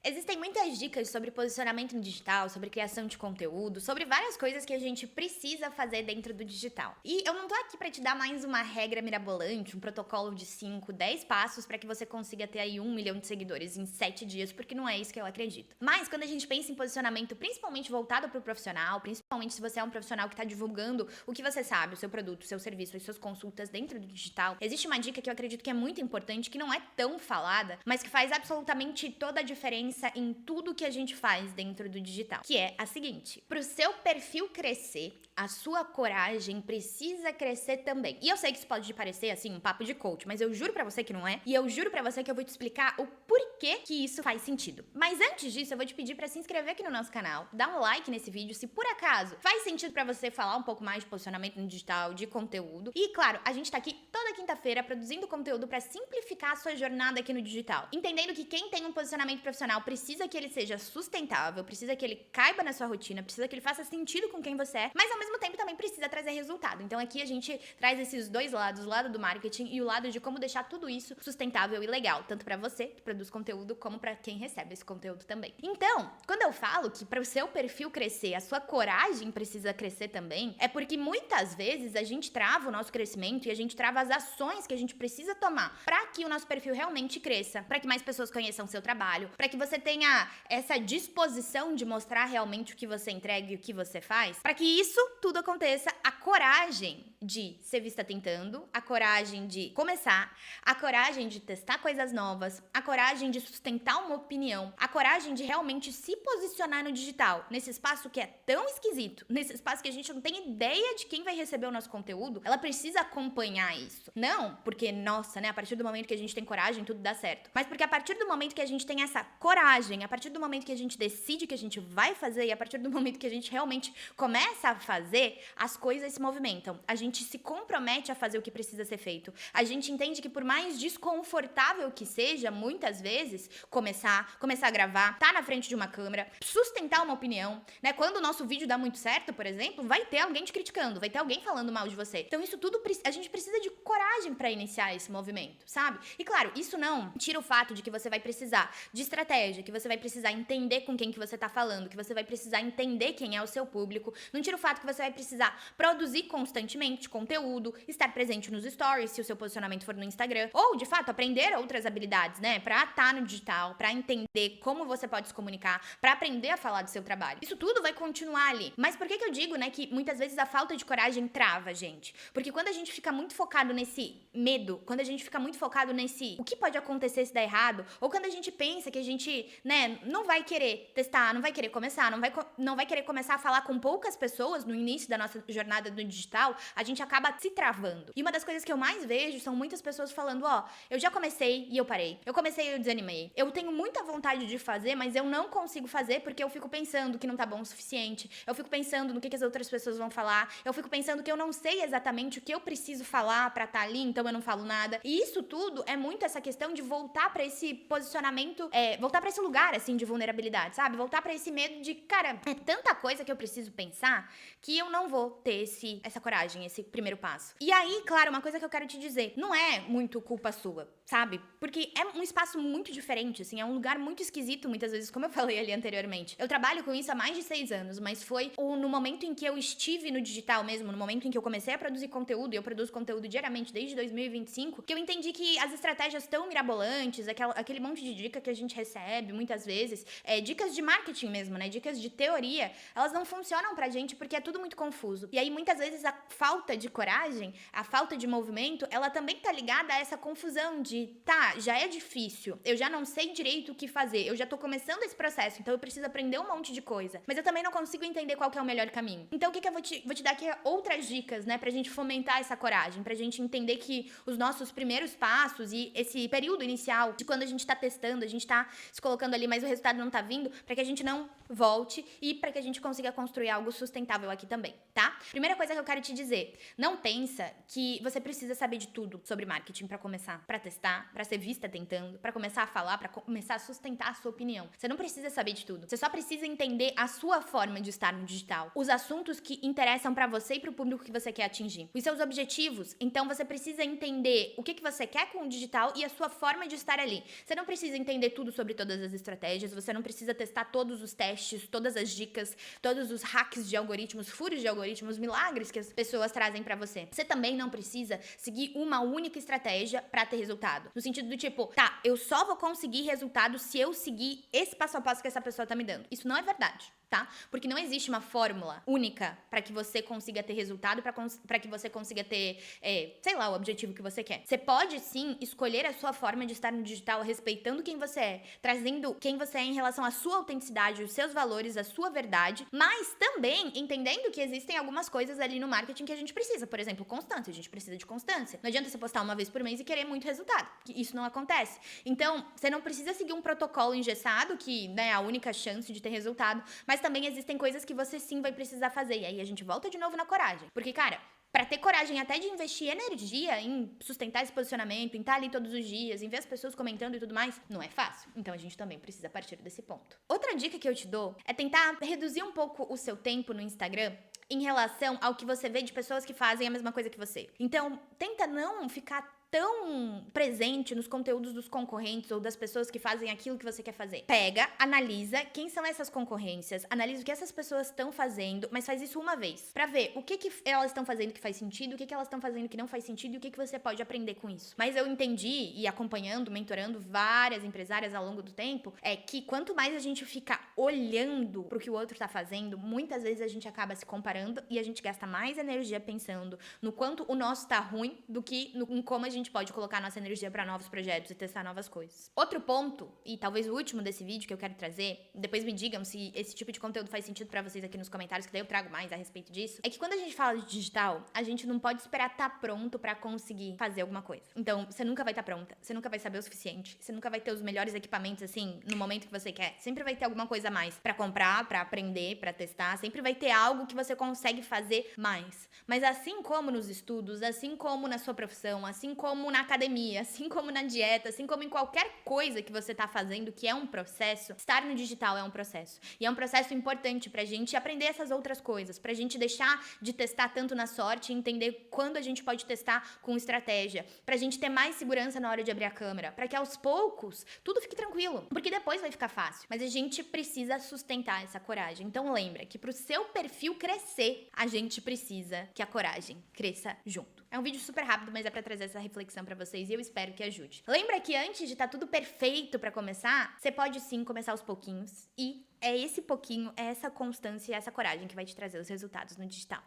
Existem muitas dicas sobre posicionamento no digital, sobre criação de conteúdo, sobre várias coisas que a gente precisa fazer dentro do digital. E eu não tô aqui pra te dar mais uma regra mirabolante, um protocolo de 5, 10 passos pra que você consiga ter aí 1 milhão de seguidores em 7 dias, porque não é isso que eu acredito. Mas quando a gente pensa em posicionamento principalmente voltado pro profissional, principalmente se você é um profissional que tá divulgando o que você sabe, o seu produto, o seu serviço, as suas consultas dentro do digital, existe uma dica que eu acredito que é muito importante, que não é tão falada, mas que faz absolutamente toda a diferença em tudo que a gente faz dentro do digital, que é a seguinte: pro seu perfil crescer, a sua coragem precisa crescer também. E eu sei que isso pode parecer assim um papo de coach, mas eu juro pra você que não é, e eu juro pra você que eu vou te explicar o porquê que isso faz sentido. Mas antes disso, eu vou te pedir pra se inscrever aqui no nosso canal, dar um like nesse vídeo se por acaso faz sentido pra você falar um pouco mais de posicionamento no digital, de conteúdo. E claro, a gente tá aqui toda quinta-feira produzindo conteúdo pra simplificar a sua jornada aqui no digital, entendendo que quem tem um posicionamento profissional precisa que ele seja sustentável, precisa que ele caiba na sua rotina, precisa que ele faça sentido com quem você é, mas ao mesmo tempo também precisa trazer resultado. Então aqui a gente traz esses dois lados, o lado do marketing e o lado de como deixar tudo isso sustentável e legal, tanto pra você que produz conteúdo, como pra quem recebe esse conteúdo também. Então, quando eu falo que para o seu perfil crescer, a sua coragem precisa crescer também, é porque muitas vezes a gente trava o nosso crescimento e a gente trava as ações que a gente precisa tomar pra que o nosso perfil realmente cresça, pra que mais pessoas conheçam o seu trabalho, pra que você tenha essa disposição de mostrar realmente o que você entrega e o que você faz. Pra que isso tudo aconteça, a coragem de ser vista tentando, a coragem de começar, a coragem de testar coisas novas, a coragem de sustentar uma opinião, a coragem de realmente se posicionar no digital, nesse espaço que é tão esquisito, nesse espaço que a gente não tem ideia de quem vai receber o nosso conteúdo, ela precisa acompanhar isso. Não porque, nossa, né, a partir do momento que a gente tem coragem, tudo dá certo. Mas porque a partir do momento que a gente tem essa coragem, a partir do momento que a gente decide que a gente vai fazer e a partir do momento que a gente realmente começa a fazer, as coisas se movimentam. A gente se compromete a fazer o que precisa ser feito. A gente entende que por mais desconfortável que seja, muitas vezes, começar a gravar, tá na frente de uma câmera, sustentar uma opinião, né? Quando o nosso vídeo dá muito certo, por exemplo, vai ter alguém te criticando, vai ter alguém falando mal de você. Então isso tudo, a gente precisa de coragem pra iniciar esse movimento, sabe? E claro, isso não tira o fato de que você vai precisar de estratégia, que você vai precisar entender com quem que você tá falando, que você vai precisar entender quem é o seu público. Não tira o fato que você vai precisar produzir constantemente conteúdo, estar presente nos stories, se o seu posicionamento for no Instagram, ou de fato aprender outras habilidades, né? Pra estar no digital, pra entender como você pode se comunicar, pra aprender a falar do seu trabalho. Isso tudo vai continuar ali. Mas por que eu digo, né, que muitas vezes a falta de coragem trava a gente? Porque quando a gente fica muito focado nesse medo, quando a gente fica muito focado nesse o que pode acontecer se der errado, ou quando a gente pensa que a gente, né, não vai querer testar, não vai querer começar, não vai querer começar a falar com poucas pessoas no início da nossa jornada no digital, a gente acaba se travando. E uma das coisas que eu mais vejo são muitas pessoas falando, ó, eu já comecei e eu parei. Eu comecei e eu desanimei. Eu tenho muita vontade de fazer, mas eu não consigo fazer porque eu fico pensando que não tá bom o suficiente. Eu fico pensando no que as outras pessoas vão falar. Eu fico pensando que eu não sei exatamente o que eu preciso falar pra estar ali, então eu não falo nada. E isso tudo é muito essa questão de voltar pra esse posicionamento, voltar pra esse lugar, assim, de vulnerabilidade, sabe? Voltar pra esse medo de, cara, é tanta coisa que eu preciso pensar que eu não vou ter essa coragem, esse primeiro passo. E aí, claro, uma coisa que eu quero te dizer, não é muito culpa sua, sabe? Porque é um espaço muito diferente, assim, é um lugar muito esquisito, muitas vezes, como eu falei ali anteriormente. Eu trabalho com isso há mais de 6 anos, mas foi no momento em que eu estive no digital mesmo, no momento em que eu comecei a produzir conteúdo, e eu produzo conteúdo diariamente desde 2025, que eu entendi que as estratégias tão mirabolantes, aquele monte de dica que a gente recebe, muitas vezes, dicas de marketing mesmo, né? Dicas de teoria, elas não funcionam pra gente porque é tudo muito confuso. E aí, muitas vezes, a falta de coragem, a falta de movimento, ela também tá ligada a essa confusão de, tá, já é difícil, eu já não sei direito o que fazer, eu já tô começando esse processo, então eu preciso aprender um monte de coisa, mas eu também não consigo entender qual que é o melhor caminho. Então, o que eu vou te dar aqui outras dicas, né, pra gente fomentar essa coragem, pra gente entender que os nossos primeiros passos e esse período inicial de quando a gente tá testando, a gente tá se colocando ali, mas o resultado não tá vindo, pra que a gente não volte e pra que a gente consiga construir algo sustentável aqui também, tá? Primeira coisa que eu quero te dizer, não pensa que você precisa saber de tudo sobre marketing pra começar, pra testar, pra ser vista tentando, pra começar a falar, pra começar a sustentar a sua opinião. Você não precisa saber de tudo. Você só precisa entender a sua forma de estar no digital, os assuntos que interessam pra você e pro público que você quer atingir, os seus objetivos. Então você precisa entender o que você quer com o digital e a sua forma de estar ali. Você não precisa entender tudo sobre todas as estratégias, você não precisa testar todos os testes, todas as dicas, todos os hacks de algoritmos, furos de algoritmos, milagres que as pessoas trazem pra você. Você também não precisa seguir uma única estratégia pra ter resultado. No sentido do tipo, tá, eu só vou conseguir resultado se eu seguir esse passo a passo que essa pessoa tá me dando. Isso não é verdade, tá? Porque não existe uma fórmula única pra que você consiga ter resultado, pra que você consiga ter, sei lá, o objetivo que você quer. Você pode sim escolher a sua forma de estar no digital, respeitando quem você é, trazendo quem você é em relação à sua autenticidade, os seus valores, a sua verdade, mas também entendendo que existem algumas coisas ali no marketing que a gente precisa. Por exemplo, constância. A gente precisa de constância. Não adianta você postar uma vez por mês e querer muito resultado. Isso não acontece. Então, você não precisa seguir um protocolo engessado, que, né, é a única chance de ter resultado, mas também existem coisas que você sim vai precisar fazer. E aí a gente volta de novo na coragem. Porque, cara, pra ter coragem até de investir energia em sustentar esse posicionamento, em estar ali todos os dias, em ver as pessoas comentando e tudo mais, não é fácil. Então a gente também precisa partir desse ponto. Outra dica que eu te dou é tentar reduzir um pouco o seu tempo no Instagram em relação ao que você vê de pessoas que fazem a mesma coisa que você. Então, tenta não ficar tão presente nos conteúdos dos concorrentes ou das pessoas que fazem aquilo que você quer fazer. Pega, analisa quem são essas concorrências, analisa o que essas pessoas estão fazendo, mas faz isso uma vez, pra ver o que elas estão fazendo que faz sentido, o que elas estão fazendo que não faz sentido e o que você pode aprender com isso. Mas eu entendi, e acompanhando, mentorando várias empresárias ao longo do tempo, é que quanto mais a gente fica olhando pro que o outro tá fazendo, muitas vezes a gente acaba se comparando e a gente gasta mais energia pensando no quanto o nosso tá ruim do que em como a gente pode colocar nossa energia para novos projetos e testar novas coisas. Outro ponto, e talvez o último desse vídeo que eu quero trazer, depois me digam se esse tipo de conteúdo faz sentido para vocês aqui nos comentários, que daí eu trago mais a respeito disso, é que quando a gente fala de digital, a gente não pode esperar estar pronto para conseguir fazer alguma coisa. Então, você nunca vai estar pronta, você nunca vai saber o suficiente, você nunca vai ter os melhores equipamentos assim no momento que você quer. Sempre vai ter alguma coisa a mais para comprar, para aprender, para testar, sempre vai ter algo que você consegue fazer mais. Mas assim como nos estudos, assim como na sua profissão, assim como na academia, assim como na dieta, assim como em qualquer coisa que você tá fazendo que é um processo, estar no digital é um processo. E é um processo importante pra gente aprender essas outras coisas, pra gente deixar de testar tanto na sorte e entender quando a gente pode testar com estratégia, pra gente ter mais segurança na hora de abrir a câmera, pra que aos poucos tudo fique tranquilo, porque depois vai ficar fácil. Mas a gente precisa sustentar essa coragem. Então lembra que pro seu perfil crescer, a gente precisa que a coragem cresça junto. É um vídeo super rápido, mas é pra trazer essa reflexão pra vocês e eu espero que ajude. Lembra que antes de estar tudo perfeito pra começar, você pode sim começar aos pouquinhos e é esse pouquinho, é essa constância e essa coragem que vai te trazer os resultados no digital.